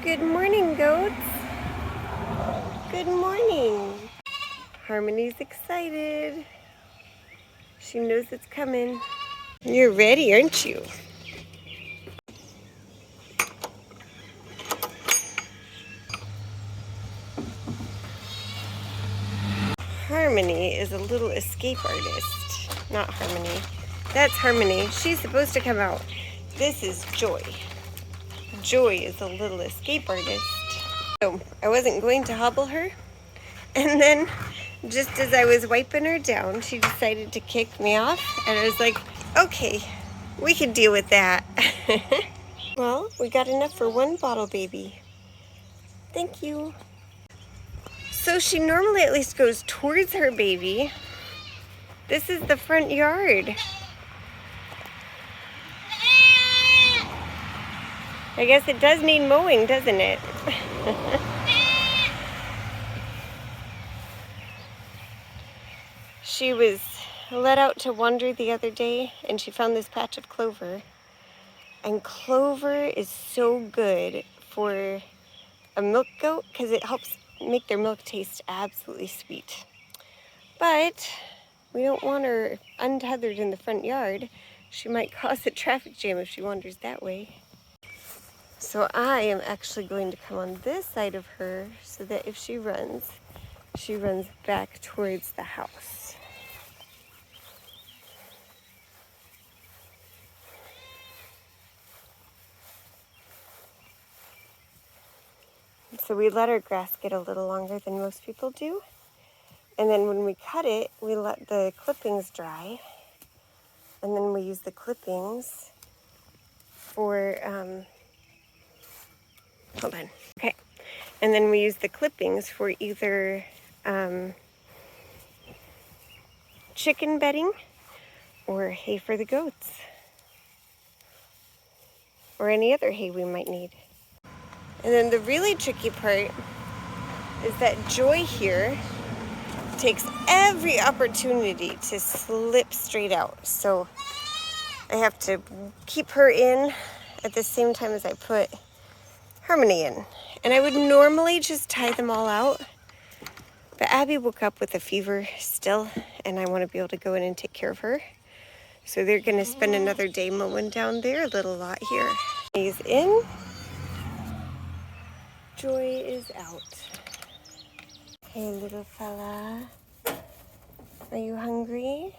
Good morning, goats. Good morning. Harmony's excited. She knows it's coming. You're ready, aren't you? Harmony is a little escape artist. Not Harmony. That's Harmony. She's supposed to come out. This is Joy. Joy is a little escape artist. So I wasn't going to hobble her. And then just as I was wiping her down, she decided to kick me off. And I was like, okay, we can deal with that. Well, we got enough for one bottle baby. Thank you. So she normally at least goes towards her baby. This is the front yard. I guess it does need mowing, doesn't it? She was let out to wander the other day and she found this patch of clover. And clover is so good for a milk goat because it helps make their milk taste absolutely sweet. But we don't want her untethered in the front yard. She might cause a traffic jam if she wanders that way. So I am actually going to come on this side of her so that if she runs back towards the house. So we let our grass get a little longer than most people do. And then when we cut it, we let the clippings dry. And then we use the clippings for, hold on. Okay. And then we use the clippings for either chicken bedding or hay for the goats. Or any other hay we might need. And then the really tricky part is that Joy here takes every opportunity to slip straight out. So I have to keep her in at the same time as I put Harmony in. And I would normally just tie them all out, but Abby woke up with a fever still, and I want to be able to go in and take care of her. So they're going to spend another day mowing down their little lot here. He's in. Joy is out. Hey, little fella. Are you hungry?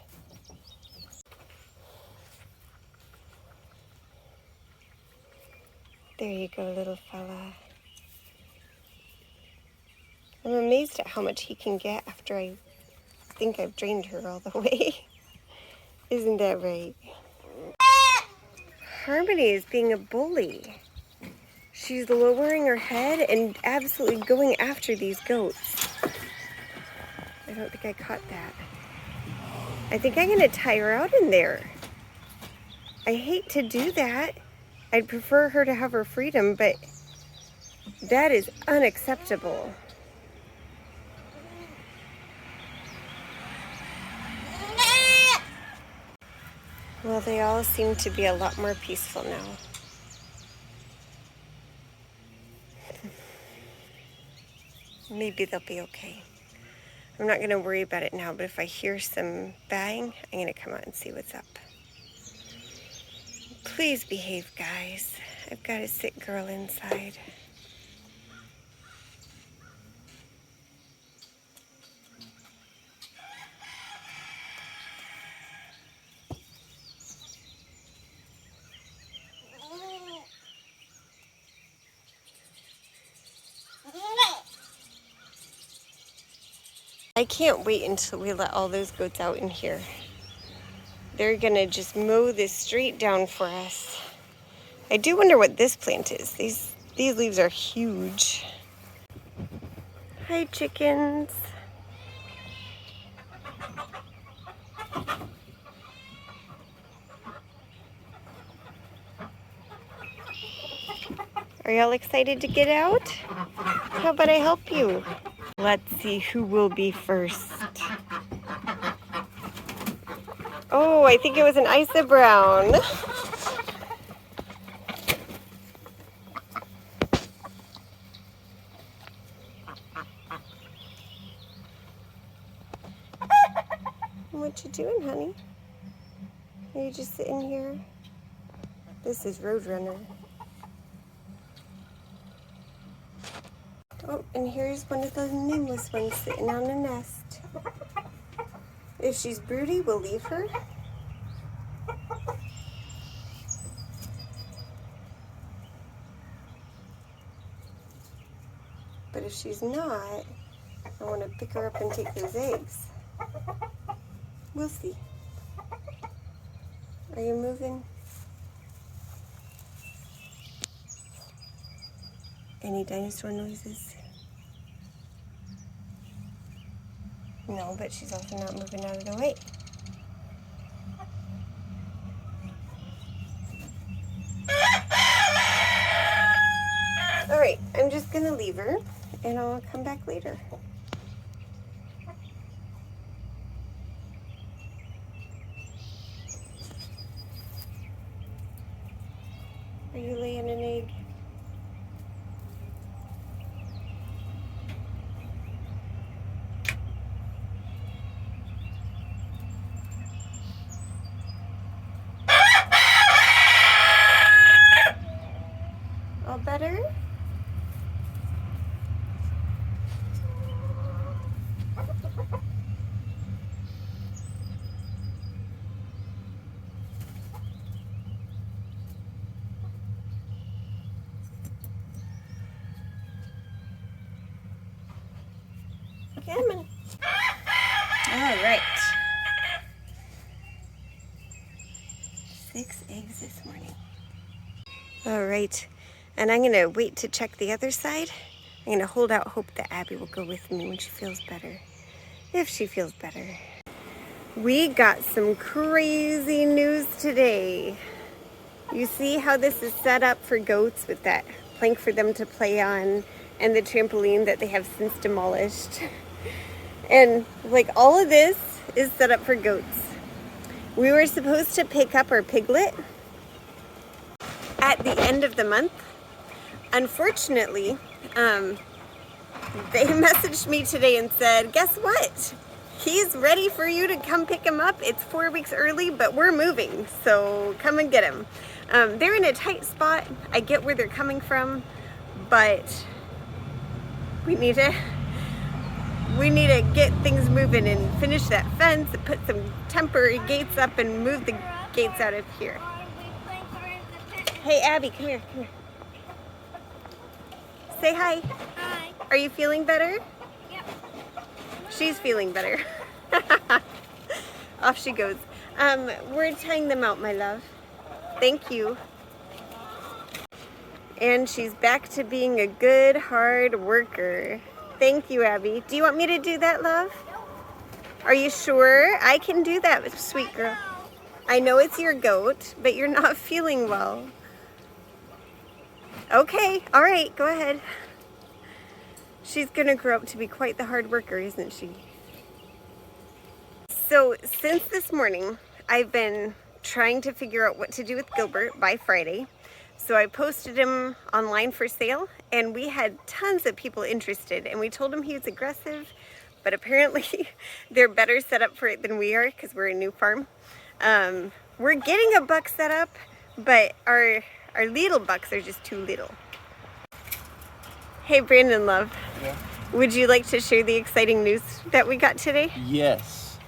There you go, little fella. I'm amazed at how much he can get after I think I've drained her all the way. Isn't that right? Harmony is being a bully. She's lowering her head and absolutely going after these goats. I don't think I caught that. I think I'm going to tie her out in there. I hate to do that. I'd prefer her to have her freedom, but that is unacceptable. Well, they all seem to be a lot more peaceful now. Maybe they'll be okay. I'm not going to worry about it now, but if I hear some bang, I'm going to come out and see what's up. Please behave, guys. I've got a sick girl inside. I can't wait until we let all those goats out in here. They're gonna just mow this straight down for us. I do wonder what this plant is. These leaves are huge. Hi, chickens. Are y'all excited to get out? How about I help you? Let's see who will be first. Oh, I think it was an Isa Brown. honey? Are you just sitting here? This is Roadrunner. Oh, and here's one of those nameless ones sitting on a nest. If she's broody, we'll leave her. But if she's not, I want to pick her up and take those eggs. We'll see. Are you moving? Any dinosaur noises? No, but she's also not moving out of the way. Alright, I'm just gonna leave her and I'll come back later. Are you laying an egg? All better? Come on. All right. 6 eggs this morning. All right. And I'm going to wait to check the other side. I'm going to hold out hope that Abby will go with me when she feels better. If she feels better. We got some crazy news today. You see how this is set up for goats with that plank for them to play on and the trampoline that they have since demolished. And like all of this is set up for goats. We were supposed to pick up our piglet at the end of the month. Unfortunately, they messaged me today and said, guess what? He's ready for you to come pick him up. It's 4 weeks early, but we're moving, so come and get him. They're in a tight spot. I get where they're coming from, but we need to get things moving and finish that fence and put some temporary gates up and move the gates out of here. Hey, Abby, come here, come here. Say hi. Hi. Are you feeling better? Yep. She's feeling better. Off she goes. We're tying them out, my love. Thank you. And she's back to being a good, hard worker. Thank you, Abby. Do you want me to do that, love? Are you sure? I can do that, sweet girl. I know it's your goat, but you're not feeling well. Okay, all right, go ahead. She's gonna grow up to be quite the hard worker, isn't she? So since this morning, I've been trying to figure out what to do with Gilbert by Friday. So I posted him online for sale and we had tons of people interested, and we told him he was aggressive, but apparently they're better set up for it than we are because we're a new farm. We're getting a buck set up, but our little bucks are just too little. Hey Brandon, love. Yeah. Would you like to share the exciting news that we got today? Yes.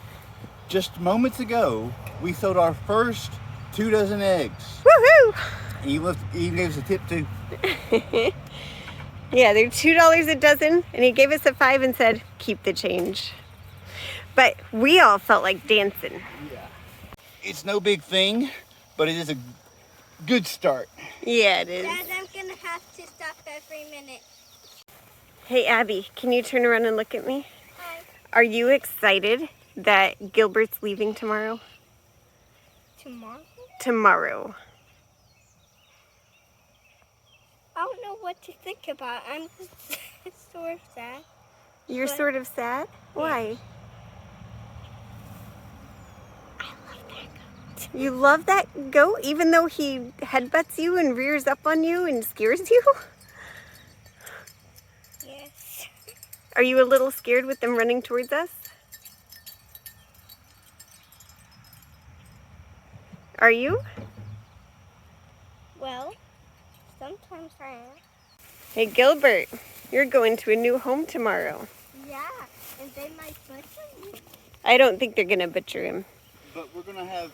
Just moments ago, we sold our first 2 dozen eggs. Woohoo! He gave us a tip too. Yeah, they're $2 a dozen, and he gave us a 5 and said, keep the change. But we all felt like dancing. Yeah. It's no big thing, but it is a good start. Yeah, it is. Dad, I'm gonna have to stop every minute. Hey Abby, can you turn around and look at me? Hi. Are you excited that Gilbert's leaving tomorrow? Tomorrow? Tomorrow. I don't know what to think about. I'm sort of sad. You're But- sort of sad? Why? I love that goat. You love that goat even though he headbutts you and rears up on you and scares you? Yes. Are you a little scared with them running towards us? Are you? Well, sometimes I am. Hey, Gilbert, you're going to a new home tomorrow. Yeah, and they might butcher me. I don't think they're going to butcher him. But we're gonna have,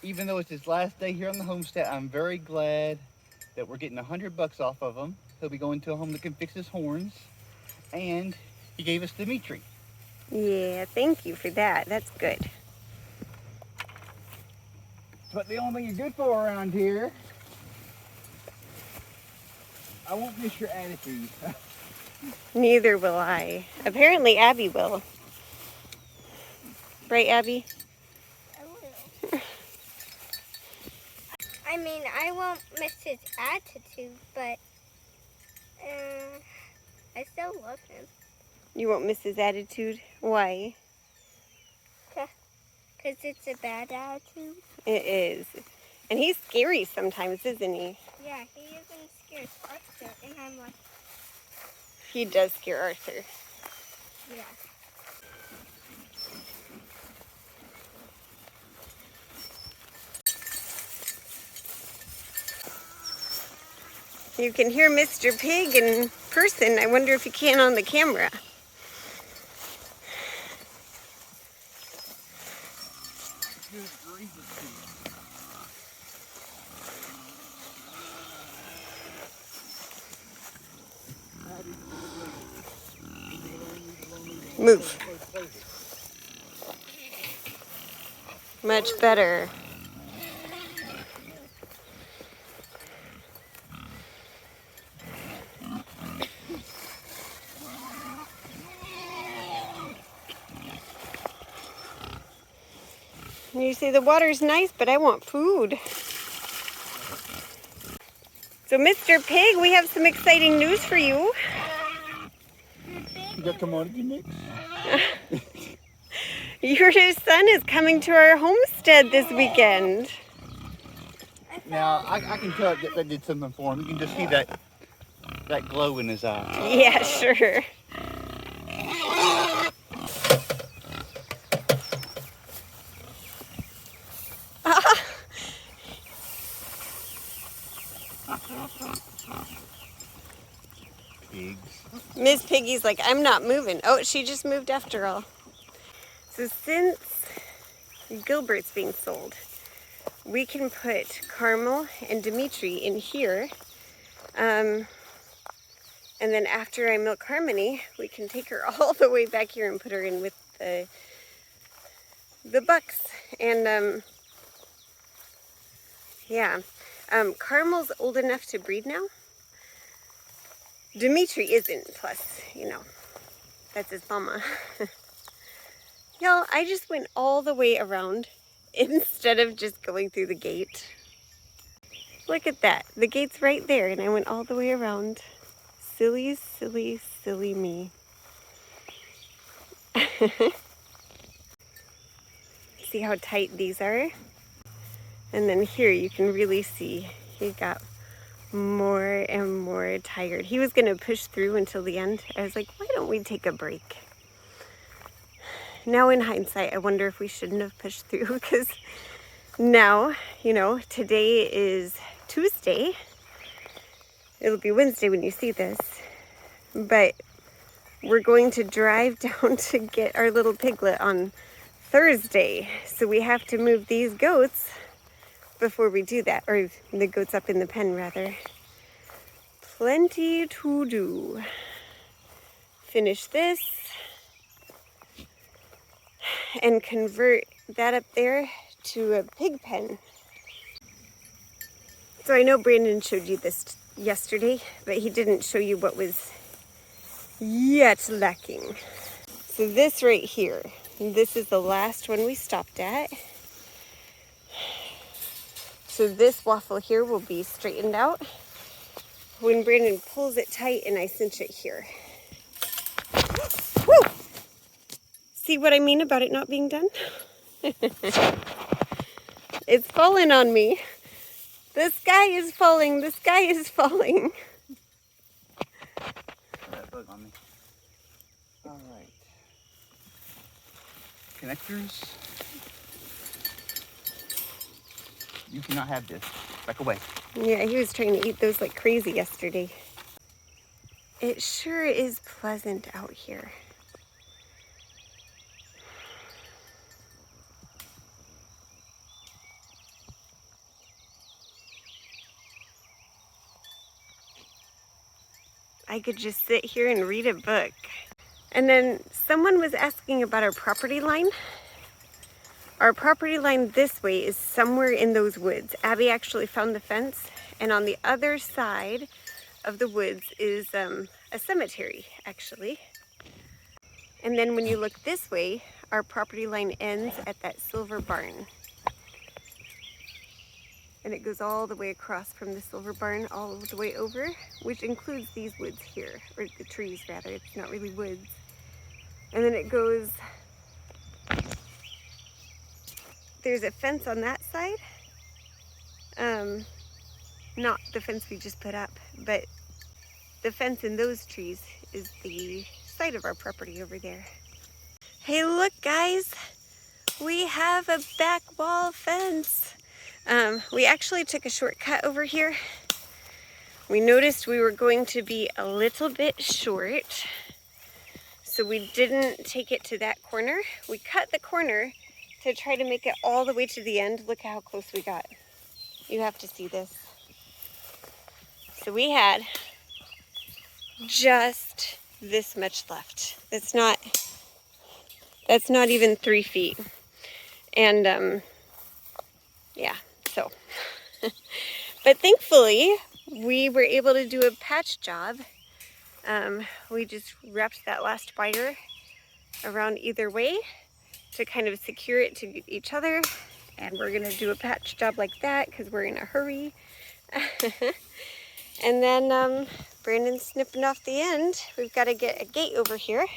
even though it's his last day here on the homestead, I'm very glad that we're getting $100 off of him. He'll be going to a home that can fix his horns. And he gave us Dimitri. Yeah, thank you for that. That's good. But the only thing you're good for around here, I won't miss your attitude. Neither will I. Apparently, Abby will. Right, Abby? I will. I mean, I won't miss his attitude, but I still love him. You won't miss his attitude? Why? Because it's a bad attitude. It is. And he's scary sometimes, isn't he? Yeah, he even scares Arthur, and I'm like, He does scare Arthur. yeah. You can hear Mr. Pig in person. I wonder if you can on the camera. Move. Much better. You say the water's nice, but I want food. So, Mr. Pig, we have some exciting news for you. You got commodity mix? Your son is coming to our homestead this weekend. Now, I can tell that did something for him. You can just see that glow in his eye. Yeah, sure. Pigs. Miss Piggy's like, I'm not moving. Oh, she just moved after all. So since Gilbert's being sold, we can put Carmel and Dimitri in here. And then after I milk Harmony, we can take her all the way back here and put her in with the bucks. And yeah, Carmel's old enough to breed now. Dimitri isn't, plus, you know, that's his mama. Y'all, I just went all the way around instead of just going through the gate. Look at that. The gate's right there, and I went all the way around. Silly, silly, silly me. See how tight these are? And then here you can really see he got more and more tired. He was going to push through until the end. I was like, why don't we take a break? Now in hindsight, I wonder if we shouldn't have pushed through, because now, you know, today is Tuesday. It'll be Wednesday when you see this. But we're going to drive down to get our little piglet on Thursday. So we have to move these goats before we do that, or the goats up in the pen rather. Plenty to do. Finish this and convert that up there to a pig pen. So I know Brandon showed you this yesterday, but he didn't show you what was yet lacking. So this right here, this is the last one we stopped at. So this waffle here will be straightened out when Brandon pulls it tight and I cinch it here. Woo! See what I mean about it not being done? It's falling on me. The sky is falling. The sky is falling. That bug on me. All right. connectors. You cannot have this. Back away. Yeah, he was trying to eat those like crazy yesterday. It sure is pleasant out here. I could just sit here and read a book. And then someone was asking about our property line. Our property line this way is somewhere in those woods. Abby actually found the fence, and on the other side of the woods is a cemetery, actually. And then when you look this way, our property line ends at that silver barn. And it goes all the way across from the silver barn all the way over, which includes these woods here, or the trees rather. It's not really woods. And then it goes, there's a fence on that side. Not the fence we just put up, but the fence in those trees is the side of our property over there. Hey, look guys, we have a back wall fence. We actually took a shortcut over here. We noticed we were going to be a little bit short, so we didn't take it to that corner. We cut the corner to try to make it all the way to the end. Look how close we got. You have to see this. So we had just this much left. That's not even 3 feet. And yeah, so. But thankfully, we were able to do a patch job. We just wrapped that last wire around either way to kind of secure it to each other. And we're gonna do a patch job like that because we're in a hurry. And then Brandon's snipping off the end. We've got to get a gate over here,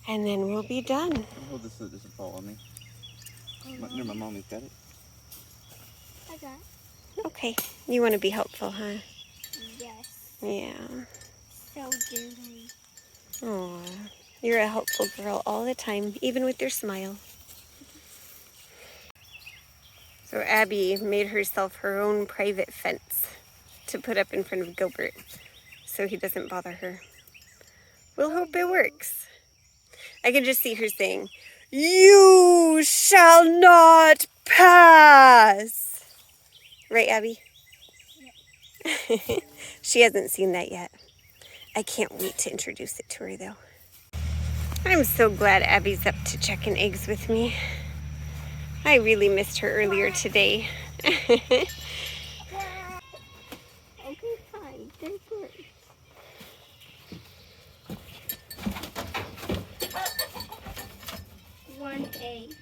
and then we'll be done. Hold this so it doesn't fall on me. My mommy's got it. I got it. Okay, you want to be helpful, huh? Yes. Yeah. So dirty. Oh, you're a helpful girl all the time, even with your smile. So Abby made herself her own private fence to put up in front of Gilbert so he doesn't bother her. We'll hope it works. I can just see her saying, "You shall not pass." Right, Abby? Yep. She hasn't seen that yet. I can't wait to introduce it to her though. I'm so glad Abby's up to checking eggs with me. I really missed her earlier today. Okay, fine. They're good. One egg.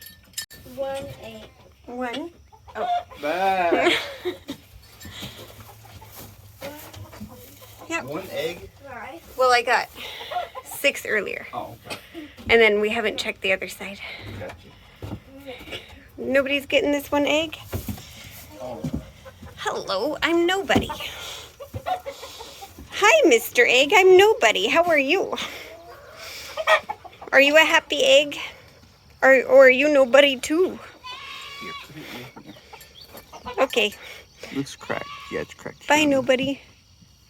One egg. One? Oh. Bye. Yep. One egg? Alright. Well, I got 6 earlier. Oh, okay. And then we haven't checked the other side. Gotcha. Nobody's getting this one egg? Oh. Hello, I'm nobody. Hi, Mr. Egg. I'm nobody. How are you? Are you a happy egg? Or are you nobody too? Here, put it here. Okay. Looks cracked. Yeah, it's cracked. Bye, nobody.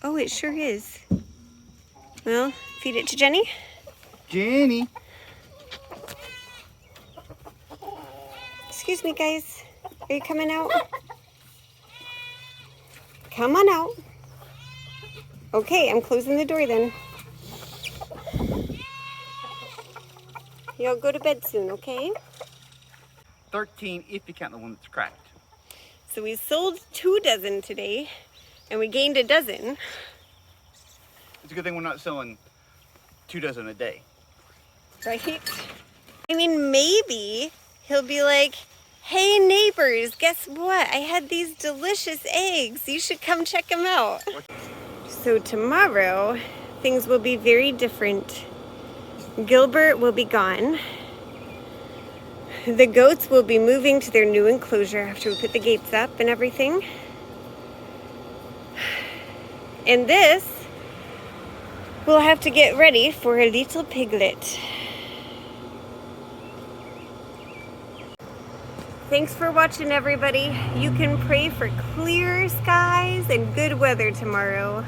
Oh, it sure is. Well, feed it to Jenny. Jenny. Excuse me, guys. Are you coming out? Come on out. Okay, I'm closing the door then. You'll go to bed soon, okay? 13 if you count the one that's cracked. So we sold 2 dozen today, and we gained a dozen. It's a good thing we're not selling 2 dozen a day. Right? I mean, maybe he'll be like, "Hey neighbors, guess what? I had these delicious eggs. You should come check them out." So tomorrow, things will be very different. Gilbert will be gone. The goats will be moving to their new enclosure after we put the gates up and everything. And this, we'll have to get ready for a little piglet. Thanks for watching, everybody. You can pray for clear skies and good weather tomorrow.